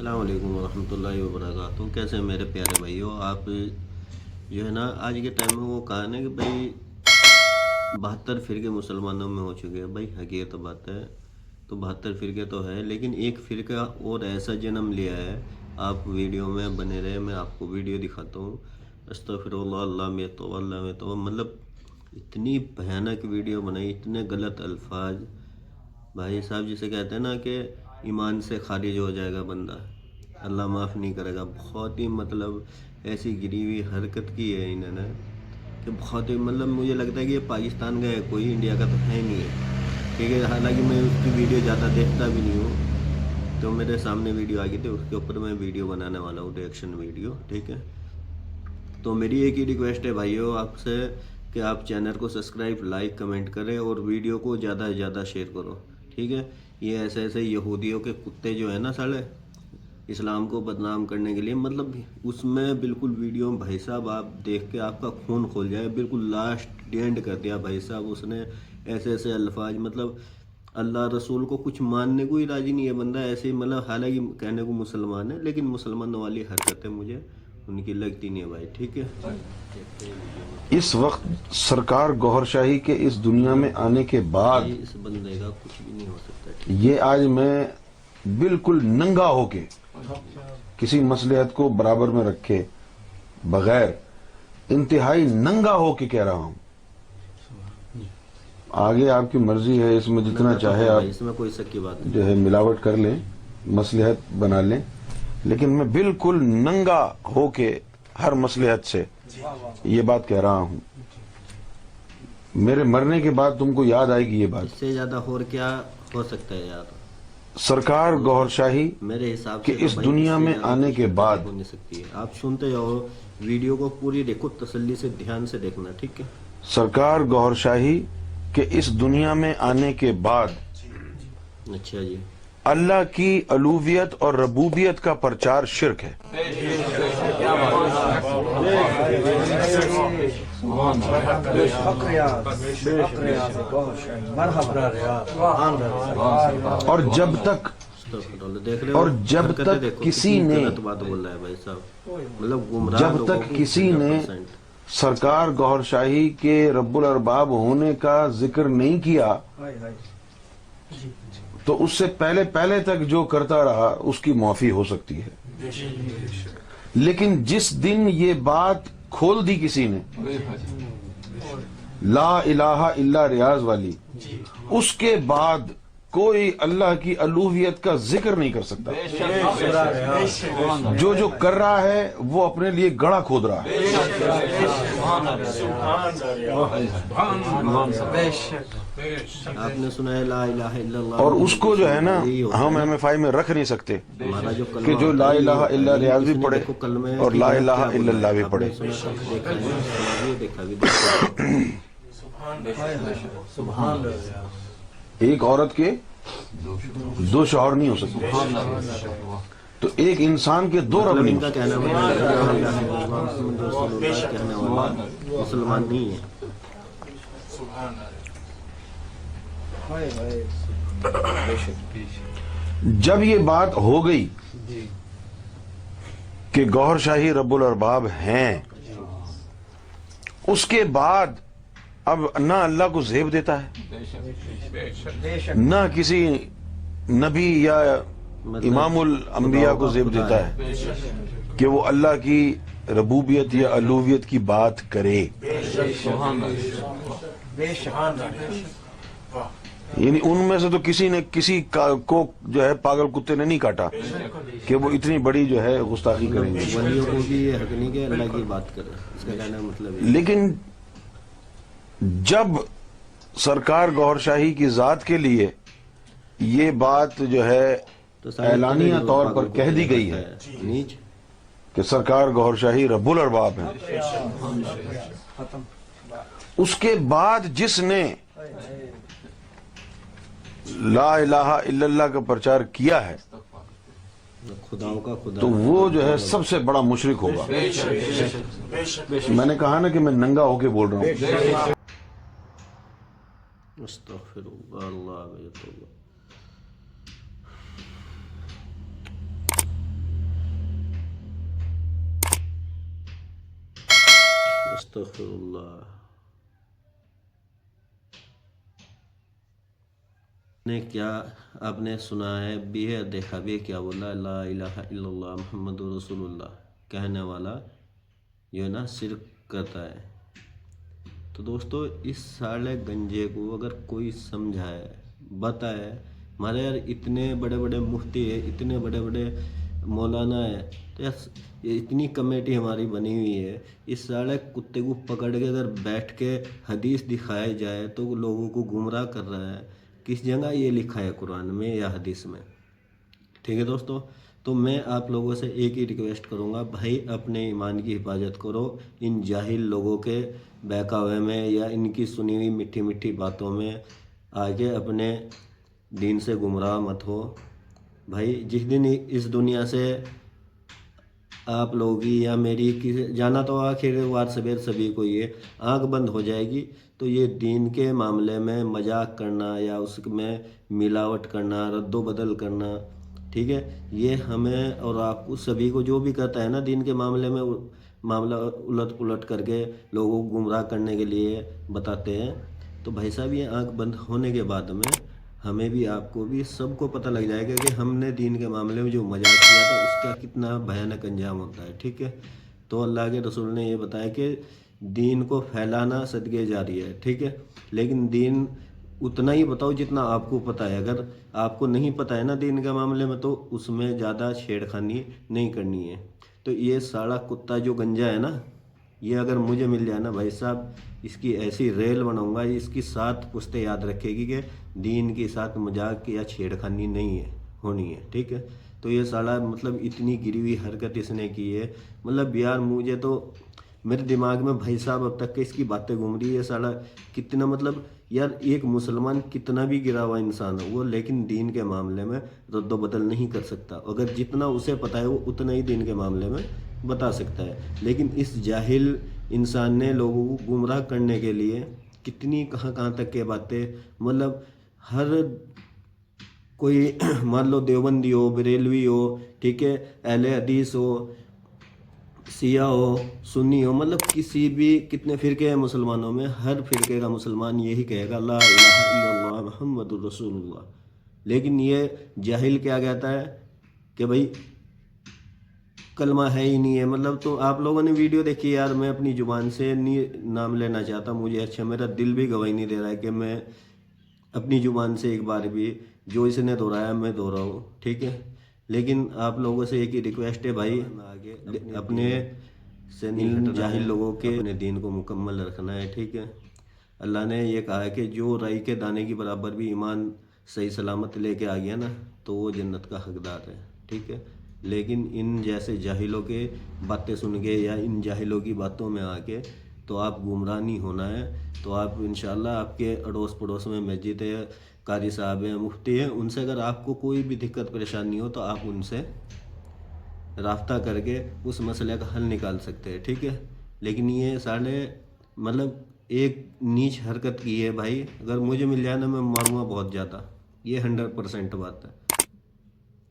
السلام علیکم ورحمۃ اللہ وبرکاتہ. کیسے ہیں میرے پیارے بھائیوں؟ آپ جو ہے نا آج کے ٹائم میں وہ کہا نا کہ بھائی 72 فرقے مسلمانوں میں ہو چکے ہیں. بھائی حقیقت بات ہے، تو 72 فرقے تو ہے، لیکن ایک فرقہ اور ایسا جنم لیا ہے. آپ ویڈیو میں بنے رہے، میں آپ کو ویڈیو دکھاتا ہوں. استغفر اللہ، اللہ میں تو اللہ میں تو مطلب اتنی بھیانک ویڈیو بنائی، اتنے غلط الفاظ. بھائی صاحب جسے کہتے ہیں نا کہ ایمان سے خارج ہو جائے گا بندہ، اللہ معاف نہیں کرے گا. بہت ہی مطلب ایسی گری ہوئی حرکت کی ہے انہوں نے کہ بہت ہی مطلب مجھے لگتا ہے کہ یہ پاکستان کا ہے، کوئی انڈیا کا تو ہے نہیں ہے. ٹھیک ہے، حالانکہ میں اس کی ویڈیو زیادہ دیکھتا بھی نہیں ہوں، تو میرے سامنے ویڈیو آ گئی تھی، اس کے اوپر میں ویڈیو بنانے والا ہوں، ریئیکشن ویڈیو. ٹھیک ہے، تو میری ایک ہی ریکویسٹ ہے بھائیو آپ سے کہ آپ چینل کو سبسکرائب، لائک، کمنٹ کریں اور ویڈیو کو زیادہ سے زیادہ شیئر کرو. ٹھیک ہے، یہ ایسے ایسے یہودیوں کے کتے جو ہیں نا سالے، اسلام کو بدنام کرنے کے لیے مطلب اس میں بالکل ویڈیو بھائی صاحب آپ دیکھ کے آپ کا خون کھول جائے. بالکل لاسٹ ڈینڈ کر دیا بھائی صاحب اس نے، ایسے ایسے الفاظ. مطلب اللہ رسول کو کچھ ماننے کو ہی راضی نہیں ہے بندہ ایسے ہی. مطلب حالانکہ کہنے کو مسلمان ہے، لیکن مسلمانوں والی حرکتیں مجھے ان کی لگتی نہیں ہے بھائی. ٹھیک ہے، اس وقت سرکار گوھر شاہی کے اس دنیا میں آنے کے بعد بھائی اس بندے کا کچھ بھی نہیں ہو سکتا. ٹھیک ہے، یہ آج میں بالکل ننگا ہو کے کسی مصلحت کو برابر میں رکھے بغیر انتہائی ننگا ہو کے کہہ رہا ہوں. آگے آپ کی مرضی ہے، اس میں جتنا ننگا تو چاہے ہے آپ بھائی، اس میں کوئی شک کی بات نہیں. جو ہے ملاوٹ کر لیں، مصلحت بنا لیں، لیکن میں بالکل ننگا ہو کے ہر مصلحت سے یہ بات کہہ رہا ہوں. میرے مرنے کے بعد تم کو یاد آئے گی یہ بات. اس سے زیادہ اور کیا ہو سکتا ہے یار؟ سرکار گوھر شاہی میرے حساب کہ سے تو اس بھائی دنیا سے میں زیادہ آنے کچھ کے بعد حرکتیں ہو نہیں سکتی ہے. آپ سنتے جاؤ، ویڈیو کو پوری دیکھو، تسلی سے دھیان سے دیکھنا. ٹھیک ہے، سرکار گوھر شاہی کہ اس دنیا میں آنے کے بعد اچھا جی، اللہ کی الوہیت اور ربوبیت کا پرچار شرک ہے. اور جب تک دیکھ رہے اور ہو جب حرکتیں تک دیکھو، کسی کتنی نے غلط بات بول رہا ہے بھائی صاحب. مطلب گمراہ جب لوگوں تک کی کسی نے 100%. سرکار گوھر شاہی کے رب الارباب ہونے کا ذکر نہیں کیا تو اس سے پہلے تک جو کرتا رہا اس کی معافی ہو سکتی ہے. لیکن جس دن یہ بات کھول دی کسی نے، لا الہ الا ریاض والی، اس کے بعد کوئی اللہ کی الوہیت کا ذکر نہیں کر سکتا. جو کر رہا ہے وہ اپنے لیے گڑھا کھود رہا ہے. آپ نے سنا ہے لا الہ الا اللہ، اور اس کو جو ہے نا یہی ہوتا ہم نا. ایم ایف آئی میں رکھ نہیں سکتے ہمارا جو کہ کلمہ جو ہوتا لا ہے یہی الہ ہوتا الا ہے. ریاض بھی اس نے پڑھے دیکھو کلمے اور کی لا جگہ الہ کیا الا بولا اللہ ہے. بھی آپ پڑھے. نے سنا، دیکھا بھی، سنا بھی، دیکھا بھی، دیکھو. ایک عورت کے دو شوہر نہیں ہو سکتے، تو ایک انسان کے دو رب مطلب نہیں ان ہو کا سکتے. کہنا مطلب ہے لا الہ الا اللہ محمد رسول اللہ کہنے والا مسلمان نہیں ہے. جب یہ بات ہو گئی کہ گوھر شاہی رب الارباب ہیں، اس کے بعد اب نہ اللہ کو زیب دیتا ہے، نہ کسی نبی یا مطلب امام الانبیاء کو زیب خدا دیتا ہے کہ وہ اللہ کی ربوبیت یا الوہیت کی بات کرے. یعنی ان میں سے تو کسی نے کسی کو جو ہے پاگل کتے نے نہیں کاٹا کہ وہ اتنی بڑی جو ہے گستاخی کریں گے. ولیوں کو بھی یہ حق نہیں کہ اللہ کی بات کرے. اس کا کہنا مطلب ہے. لیکن جب سرکار گوھر شاہی کی ذات کے لیے یہ بات جو ہے تو سارے اعلانیہ تیرے طور پر پاگل کہہ کتے دی گئی کرتا ہے نیچ. کہ سرکار گوھر شاہی رب الارباب ہیں، اس کے بعد جس نے لا الہ الا اللہ کا پرچار کیا ہے خداؤں کا خدا تو وہ جو ہے سب سے بڑا مشرک ہوگا. میں نے کہا نا کہ میں ننگا ہو کے بول رہا ہوں. استغفر اللہ، اللہ अस्तगफिरुल्लाह। ने क्या आपने सुना है भी है, देखा भी है, क्या बोला, ला इलाहा इल्लल्लाह मुहम्मदुर रसूलुल्लाह कहने वाला जो है ना शिर्क करता है। तो दोस्तों इस साले गंजे को अगर कोई समझाए, बताए, हमारे यार इतने बड़े बड़े मुफ्ती है, इतने बड़े बड़े मौलाना है, तो यार ये इतनी कमेटी हमारी बनी हुई है, इस साले कुत्ते को पकड़ के अगर बैठ के हदीस दिखाई जाए तो वो लोगों को गुमराह कर रहा है। किस जगह ये लिखा है कुरान में या हदीस में? ठीक है दोस्तों, तो मैं आप लोगों से एक ही रिक्वेस्ट करूंगा, भाई अपने ईमान की हिफाजत करो, इन जाहिल लोगों के बहकावे में या इनकी सुनी हुई मीठी मीठी बातों में आगे अपने दीन से गुमराह मत हो। भाई जिस दिन इस दुनिया से आप लोगों की या मेरी किसी जाना तो आखिर वार सबेर सभी को ये आंख बंद हो जाएगी, तो ये दीन के मामले में मजाक करना या उसमें मिलावट करना, रद्दो बदल करना, ठीक है, ये हमें और आपको सभी को जो भी करता है ना दीन के मामले में मामला उलट पुलट करके लोगों को गुमराह करने के लिए बताते हैं, तो भाई साहब ये आंख बंद होने के बाद में हमें भी आपको भी सबको पता लग जाएगा कि हमने दीन के मामले में जो मजाक किया था उसका कितना भयानक अंजाम होता है। ठीक है, तो अल्लाह के रसूल ने ये बताया कि दीन को फैलाना सदके जारी है। ठीक है, लेकिन दीन उतना ही बताओ जितना आपको पता है। अगर आपको नहीं पता है ना दीन के मामले में, तो उसमें ज़्यादा छेड़खानी नहीं करनी है। तो ये सारा कुत्ता जो गंजा है ना, ये अगर मुझे मिल जाए ना भाई साहब, इसकी ऐसी रेल बनाऊंगा, इसकी 7 पुश्तें याद रखेगी कि दीन के साथ मजाक या छेड़खानी नहीं है होनी है। ठीक है, तो ये साला मतलब इतनी गिरी हुई हरकत इसने की है, मतलब यार मुझे तो मेरे दिमाग में भाई साहब अब तक के इसकी बातें घूम रही है। साला कितना मतलब यार एक मुसलमान कितना भी गिरा हुआ इंसान हो वो, लेकिन दीन के मामले में रद्दो बदल नहीं कर सकता। अगर जितना उसे पता है वो उतना ही दीन के मामले में बता सकता है। लेकिन इस जाहिल इंसान ने लोगों को गुमराह करने के लिए कितनी कहाँ कहाँ तक के बातें, मतलब हर कोई मान लो देवबंदी हो, बरेलवी हो, ठीक है, अहले हदीस हो, शिया हो, सुन्नी हो, मतलब किसी भी कितने फ़िरके हैं मुसलमानों में, हर फ़िरके का मुसलमान यही कहेगा ला इलाहा इल्लल्लाह मुहम्मदुर रसूलुल्लाह। लेकिन ये जाहिल क्या कहता है कि भाई कलमा है ही नहीं है। मतलब तो आप लोगों ने वीडियो देखी यार, मैं अपनी ज़ुबान से नहीं नाम लेना चाहता, मुझे अच्छा मेरा दिल भी गवाही नहीं दे रहा है कि मैं अपनी ज़ुबान से एक बार भी जो इसने दोहराया मैं दोहराऊँ। ठीक है, लेकिन आप लोगों से एक ही रिक्वेस्ट है भाई, आगे अपने से इन जाहिल लोगों के अपने दीन को मुकम्मल रखना है। ठीक है, अल्लाह ने ये कहा है कि जो राई के दाने की बराबर भी ईमान सही सलामत लेके आ गया ना, तो वो जन्नत का हकदार है। ठीक है, लेकिन इन जैसे जाहिलों के बातें सुन के या इन जाहिलों की बातों में आके तो आप गुमराह नहीं होना है। तो आप इंशाल्लाह आपके अड़ोस पड़ोस में मस्जिद है, कारी साहब हैं, मुफ्ती हैं, उनसे अगर आपको कोई भी दिक्कत परेशानी हो तो आप उनसे राब्ता करके उस मसले का हल निकाल सकते हैं। ठीक है, लेकिन ये साले मतलब एक नीच हरकत की है भाई, अगर मुझे मिल जाए ना मैं मारूंगा बहुत ज़्यादा, ये 100% बात है।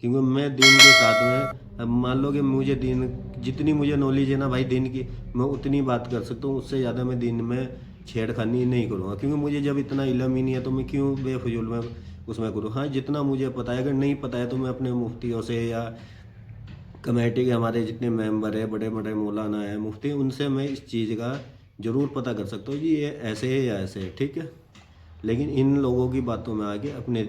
क्योंकि मैं दीन के साथ में, अब मान लो कि मुझे दीन जितनी मुझे नॉलेज है ना भाई दीन की, मैं उतनी बात कर सकता हूँ, उससे ज़्यादा मैं दीन में छेड़खानी नहीं करूँगा। क्योंकि मुझे जब इतना इल्म ही नहीं है तो मैं क्यों बेफजूल में उसमें करूँ। हाँ, जितना मुझे पता है, अगर नहीं पता है तो मैं अपने मुफ्तियों से या कमेटी के हमारे जितने मेंबर है, बड़े बड़े मौलाना है, मुफ्ती, उनसे मैं इस चीज़ का ज़रूर पता कर सकता हूँ जी ये ऐसे है या ऐसे है। ठीक है, लेकिन इन लोगों की बातों में आके अपने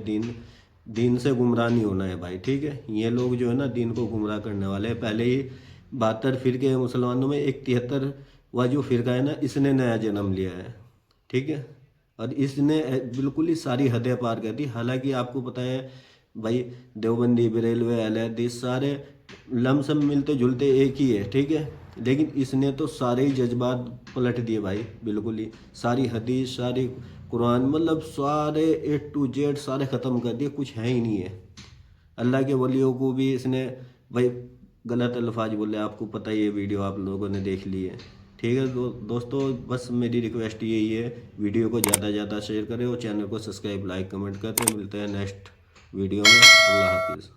दीन से गुमराह नहीं होना है भाई। ठीक है, ये लोग जो है ना दीन को गुमराह करने वाले हैं। पहले ही 72 फिरके मुसलमानों में एक 73वां जो फिरका है ना, इसने नया जन्म लिया है। ठीक है, और इसने बिल्कुल ही सारी हदें पार कर दी। हालांकि आपको पता है भाई देवबंदी, बरेलवी, अहले हदीस सारे लमसम मिलते जुलते एक ही है। ठीक है, लेकिन इसने तो सारे ही जज्बात पलट दिए भाई, बिल्कुल ही सारी हदीस, सारी कुरान, मतलब सारे A to Z सारे ख़त्म कर दिए, कुछ है ही नहीं है। अल्लाह के वलियों को भी इसने भाई गलत अल्फाज बोले, आपको पता ही है, वीडियो आप लोगों ने देख ली है। ठीक है दोस्तों, बस मेरी रिक्वेस्ट यही है, वीडियो को ज़्यादा से ज़्यादा शेयर करें और चैनल को सब्सक्राइब, लाइक, कमेंट करते। मिलते हैं नेक्स्ट वीडियो में। अल्लाह हाफिज़।